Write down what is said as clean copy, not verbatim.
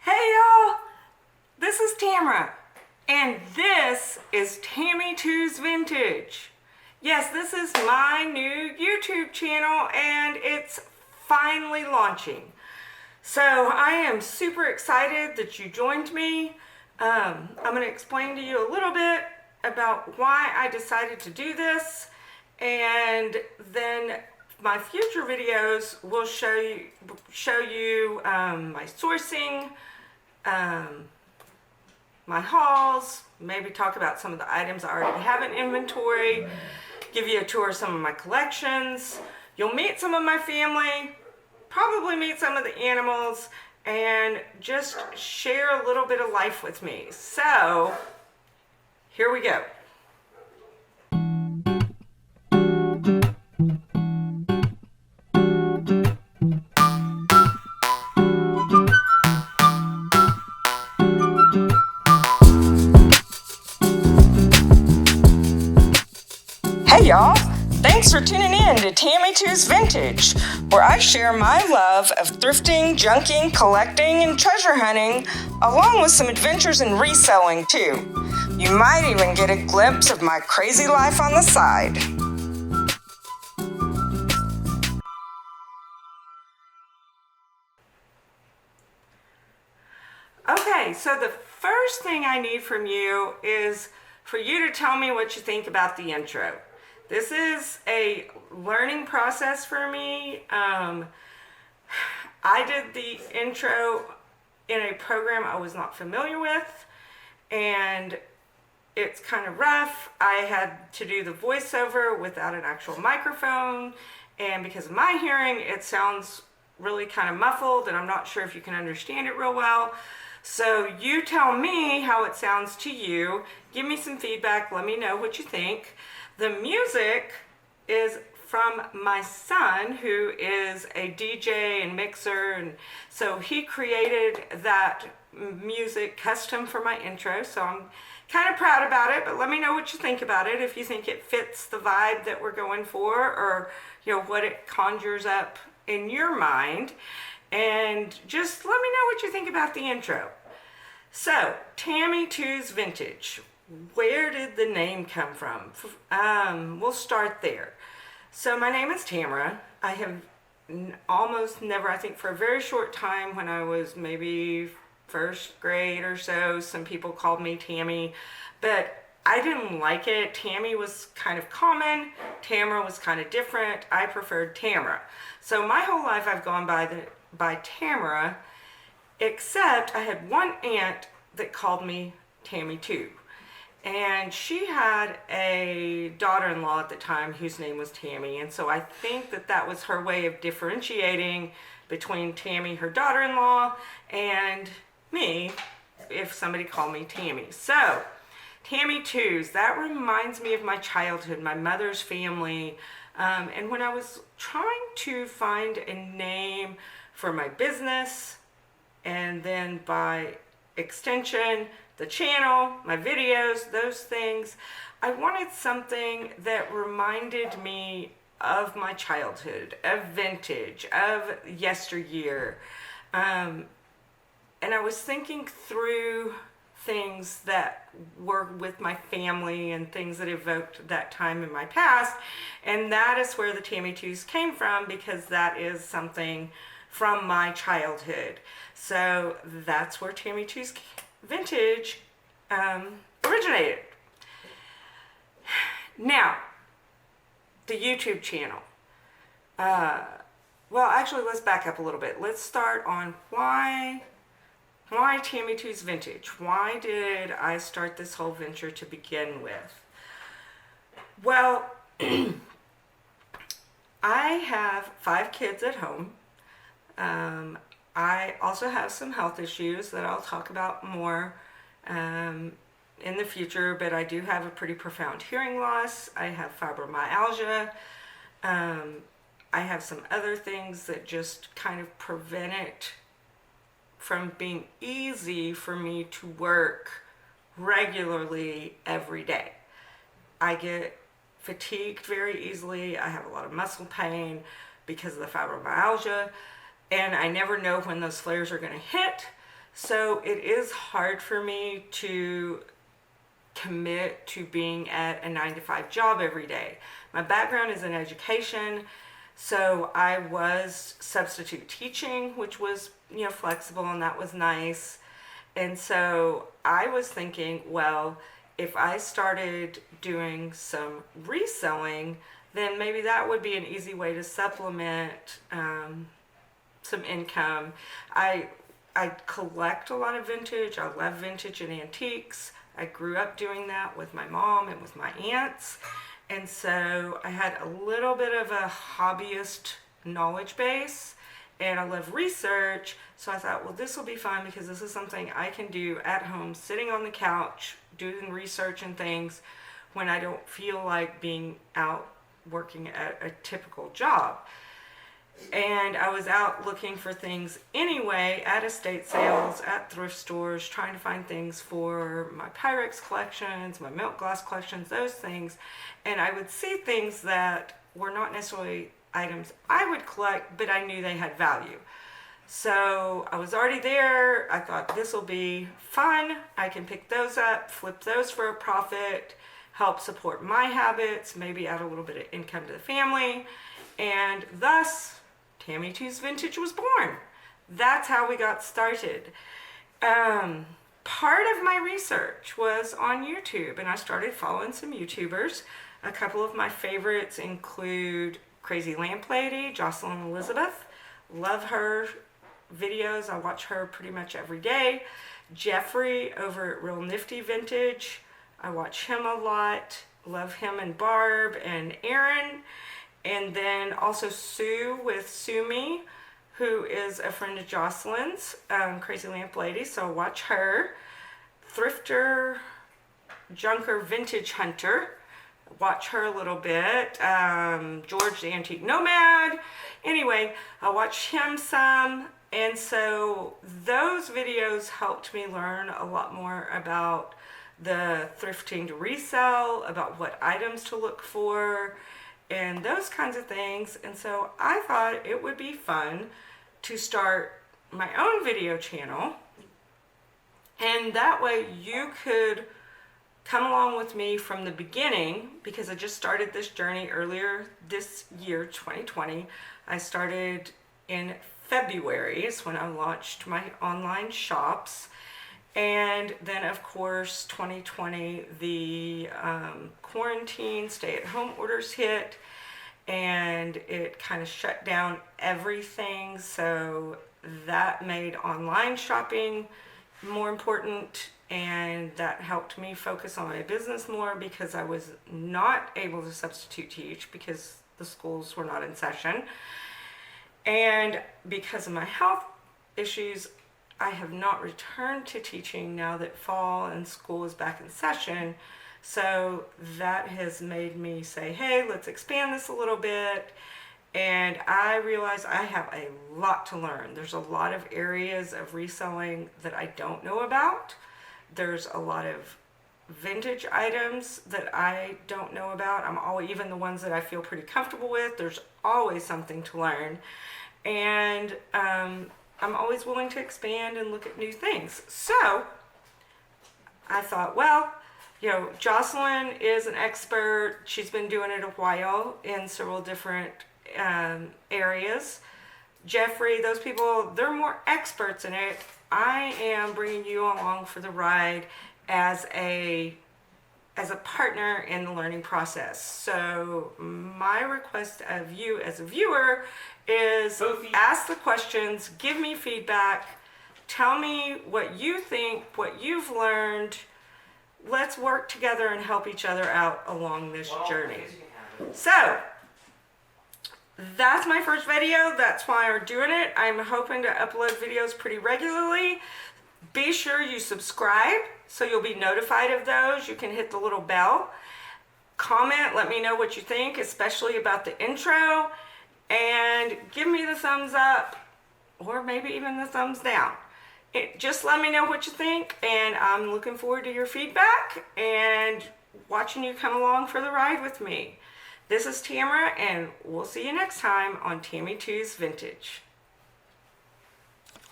Hey y'all, this is Tamara, and this is Tammy 2's Vintage. Yes, this is my new YouTube channel, and it's finally launching. So I am super excited that you joined me. I'm going to explain to you a little bit about why I decided to do this, and then my future videos will show you my sourcing, um, my hauls, maybe talk about some of the items I already have in inventory, give you a tour of some of my collections. You'll meet some of my family, probably meet some of the animals, and just share a little bit of life with me. So, here we go. Hey y'all, thanks for tuning in to Tammy 2's Vintage, where I share my love of thrifting, junking, collecting, and treasure hunting, along with some adventures in reselling too. You might even get a glimpse of my crazy life on the side. Okay, so the first thing I need from you is for you to tell me what you think about the intro. This is a learning process for me. I did the intro in a program I was not familiar with, and it's kind of rough. I had to do the voiceover without an actual microphone, and because of my hearing, it sounds really kind of muffled, and I'm not sure if you can understand it real well. So you tell me how it sounds to you. Give me some feedback. Let me know what you think. The music is from my son, who is a DJ and mixer, and so he created that music custom for my intro. So I'm kind of proud about it, but let me know what you think about it, if you think it fits the vibe that we're going for, or what it conjures up in your mind. And just let me know what you think about the intro. So, Tammy 2's Vintage. Where did the name come from? We'll start there. So my name is Tamara. I have almost never, I think for a very short time when I was maybe first grade or so, some people called me Tammy, but I didn't like it. Tammy was kind of common. Tamara was kind of different. I preferred Tamara. So my whole life I've gone by Tamara, except I had one aunt that called me Tammy 2. And she had a daughter-in-law at the time whose name was Tammy. And so I think that was her way of differentiating between Tammy, her daughter-in-law, and me, if somebody called me Tammy. So, Tammy 2's, that reminds me of my childhood, my mother's family. And when I was trying to find a name for my business, and then by extension, the channel, my videos, those things, I wanted something that reminded me of my childhood, of vintage, of yesteryear. And I was thinking through things that were with my family and things that evoked that time in my past. And that is where the Tammy 2's came from, because that is something from my childhood. So that's where Tammy 2's Vintage originated. Now, the YouTube channel. Well, actually, let's back up a little bit. Let's start on why Tammy 2's Vintage. Why did I start this whole venture to begin with? Well, I have 5 kids at home. I also have some health issues that I'll talk about more in the future, but I do have a pretty profound hearing loss. I have fibromyalgia. I have some other things that just kind of prevent it from being easy for me to work regularly every day. I get fatigued very easily. I have a lot of muscle pain because of the fibromyalgia. and I never know when those flares are going to hit. So it is hard for me to commit to being at a 9-to-5 job every day. My background is in education, so I was substitute teaching, which was, flexible, and that was nice. And so I was thinking, well, if I started doing some reselling, then maybe that would be an easy way to supplement some income. I collect a lot of vintage. I love vintage and antiques. I grew up doing that with my mom and with my aunts. And so I had a little bit of a hobbyist knowledge base, and I love research. So I thought, well, this will be fun because this is something I can do at home, sitting on the couch, doing research and things when I don't feel like being out working at a typical job. And I was out looking for things anyway at estate sales, at thrift stores, trying to find things for my Pyrex collections, my milk glass collections, those things. And I would see things that were not necessarily items I would collect, but I knew they had value. So I was already there. I thought this will be fun. I can pick those up, flip those for a profit, help support my habits, maybe add a little bit of income to the family. And thus, Tammy Two's Vintage was born. That's how we got started. Part of my research was on YouTube, and I started following some YouTubers. A couple of my favorites include Crazy Lamp Lady, Jocelyn Elizabeth. Love her videos. I watch her pretty much every day. Jeffrey over at Real Nifty Vintage. I watch him a lot. Love him and Barb and Aaron. And then also Sue with Sue Me, who is a friend of Jocelyn's, Crazy Lamp Lady, so watch her. Thrifter, Junker, Vintage Hunter, watch her a little bit. George the Antique Nomad. Anyway, I watch him some, and so those videos helped me learn a lot more about the thrifting to resell, about what items to look for, and those kinds of things. And so I thought it would be fun to start my own video channel, and that way you could come along with me from the beginning, because I just started this journey earlier this year, 2020. I started in February is when I launched my online shops. And then, of course, 2020, the quarantine, stay-at-home orders hit, and it kind of shut down everything. So that made online shopping more important, and that helped me focus on my business more, because I was not able to substitute teach because the schools were not in session. And because of my health issues, I have not returned to teaching now that fall and school is back in session. So that has made me say, hey, let's expand this a little bit. And I realize I have a lot to learn. There's a lot of areas of reselling that I don't know about. There's a lot of vintage items that I don't know about. Even the ones that I feel pretty comfortable with, there's always something to learn. And I'm always willing to expand and look at new things. So I thought, well, Jocelyn is an expert. She's been doing it a while in several different areas. Jeffrey, those people, they're more experts in it. I am bringing you along for the ride as a partner in the learning process. So my request of you as a viewer is ask the questions, give me feedback, tell me what you think, what you've learned. Let's work together and help each other out along this journey. So that's my first video. That's why we're doing it. I'm hoping to upload videos pretty regularly. Be sure you subscribe so you'll be notified of those. You can hit the little bell. Comment, let me know what you think, especially about the intro. And give me the thumbs up, or maybe even the thumbs down. Just let me know what you think, and I'm looking forward to your feedback and watching you come along for the ride with me. This is Tamara, and we'll see you next time on Tammy Two's Vintage.